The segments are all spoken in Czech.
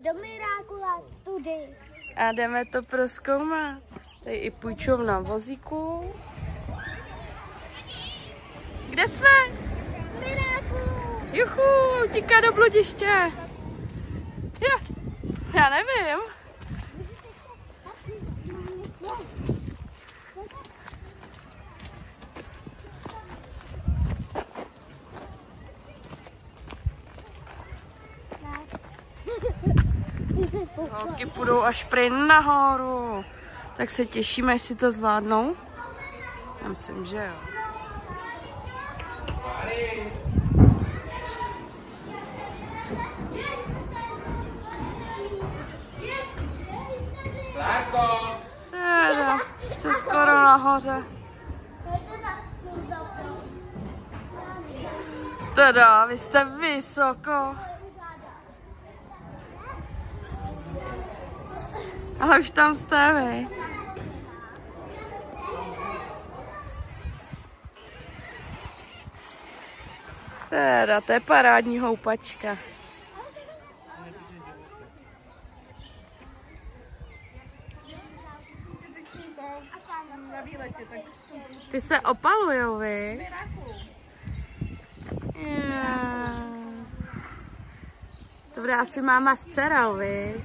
do Mirákula tudy. A jdeme to prozkoumat. Tady i půjčovna vozíku. Kde jsme? Mirákulu. Juchu, utíká do bludiště. Já nevím. Holky půjdou až pryč nahoru. Tak se těšíme, až si to zvládnou. Já myslím, že jo. Teda, už jsem skoro nahoře. Teda, vy jste vysoko. Ale už tam jste vy. Teda, to je parádní houpačka. Ty se opalujou, vy? To bude asi máma s dcerou, vy?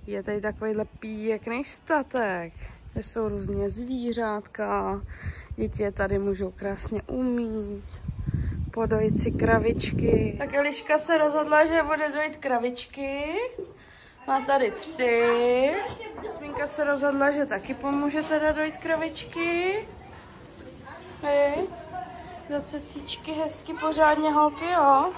Je tady takovýhle pěkný statek, kde jsou různě zvířátka. Děti tady můžou krásně umít, podojit si kravičky. Tak Eliška se rozhodla, že bude dojít kravičky. Má tady 3. Smínka se rozhodla, že taky pomůže teda dojít kravičky. Hej. Do cecíčky hezky pořádně, holky, jo?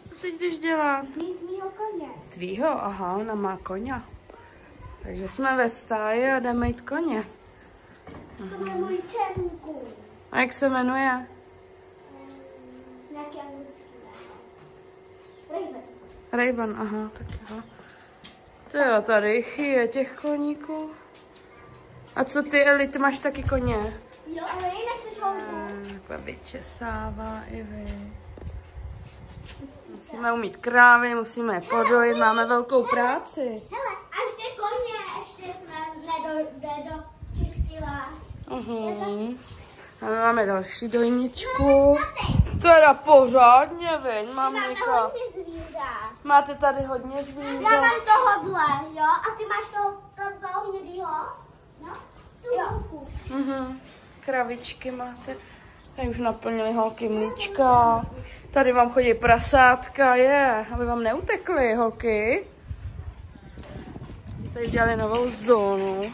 Co teď jdeš dělat? Tvýho koně. Tvýho? Aha, ona má koně. Takže jsme ve stáji a jdeme jít koně. To je můj černíku. A jak se jmenuje? Ray-Ban, aha, tak jo. Jo, tady je těch koníků. A co ty, Eli, ty máš taky koně? Jo, ale jinak jsi holku. Babiče Sáva i vy. Musíme umít krávy, musíme je podojit, máme velkou práci. Hele, až ty koně ještě jsme nedočistila. A my máme další dojničku. Teda pořádně, viď, maminka. Máme hodně zvířat. Máte tady hodně Já zvířat. mám tohodle, jo? A ty máš toho hnědýho? No, tu holku. Kravičky máte. Tady už naplnili holky mlíčka. Tady vám chodí prasátka, aby vám neutekly, holky. Tady udělali novou zónu.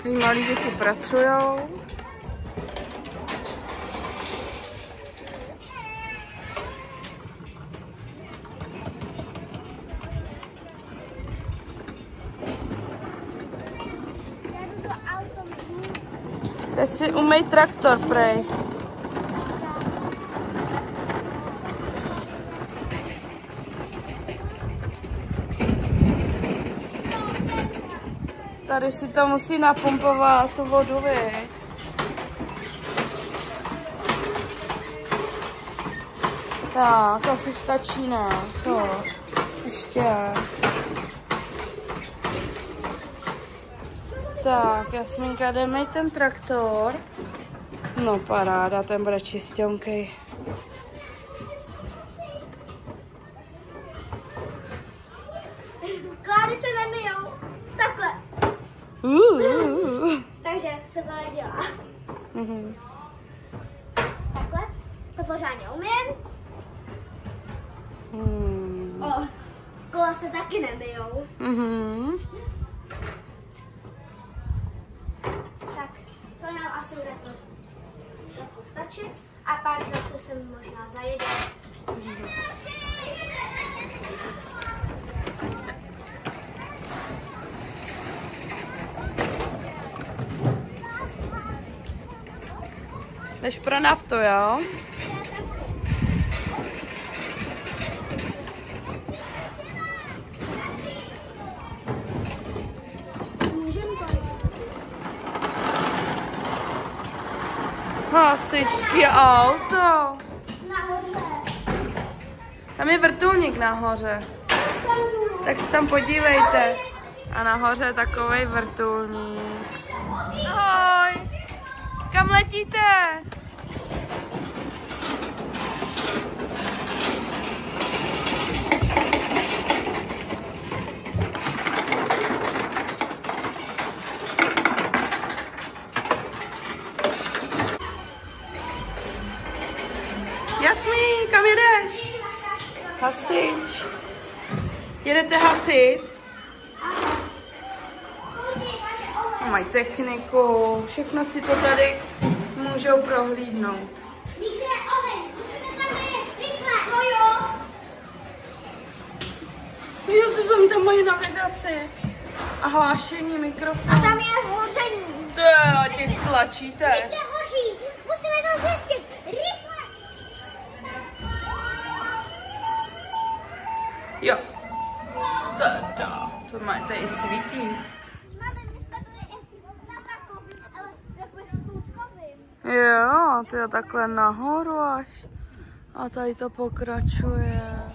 Tady malí děti pracujou. Jde si umej traktor, prej. Tady si to musí napumpovat, tu vodu, viď? Tak, asi stačí, ne? Co? Ještě. Tak, Jasminka, jde mít ten traktor. No paráda, ten bude čistěnkej. Klády se nemijou. Takhle. Takže se to nedělá. Takhle. To pořádně umím. Kola se taky nemijou. Tak, to nám asi bude trochu stačit. A pak zase se možná zajede. Jdeš pro naftu, jo? Hasičský auto. Nahoře. Tam je vrtulník nahoře. Tak se tam podívejte. A nahoře je takovej vrtulník. Ahoj. Kam letíte? Jasmín, kam jedeš? Hasič. Jedete hasit? Mají techniku, všechno si to tady můžou prohlídnout. Nikde je oheň, musíme tam jet, rychle. No jo. Jezus, tam mají navigaci. A hlášení, mikrofon. A tam je hoření. To je, těch tlačíte. Někde hoří, musíme to zjistit, rychle. Jo. To má tady svítí. Máme, my jsme byli na takovým, ale jako skutkovým. Jo, to je takhle nahoru až. A tady to pokračuje.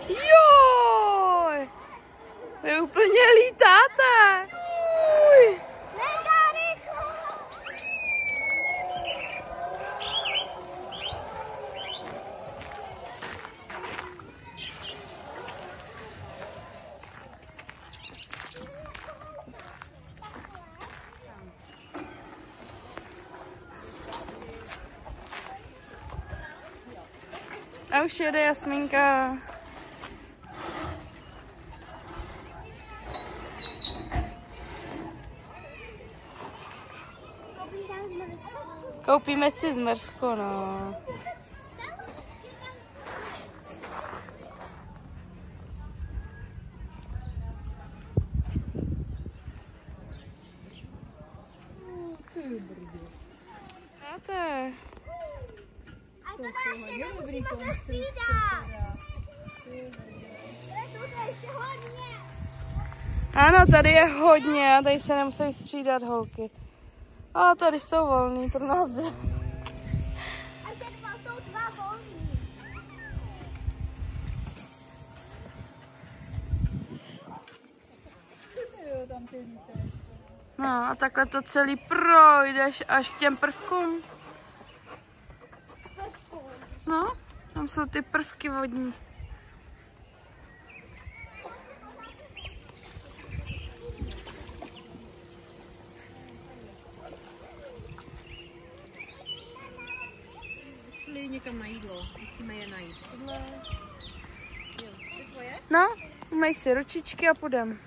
Joj! Vy úplně lítáte. Uj. A už jede Jasmínka. Koupíme si zmrzku, no. Táte. A to další nemusíme se střídat. Ještě hodně. Ano, tady je hodně a tady se nemusí střídat holky. A tady jsou volný pro nás dvě. A tady jsou dva volní. No a takhle to celý projdeš až k těm prvkům. No, tam jsou ty prvky vodní. Šli někam na jídlo, musíme je najít. Tohle... Jo, to je tvoje? No, mají si ručičky a půjdem.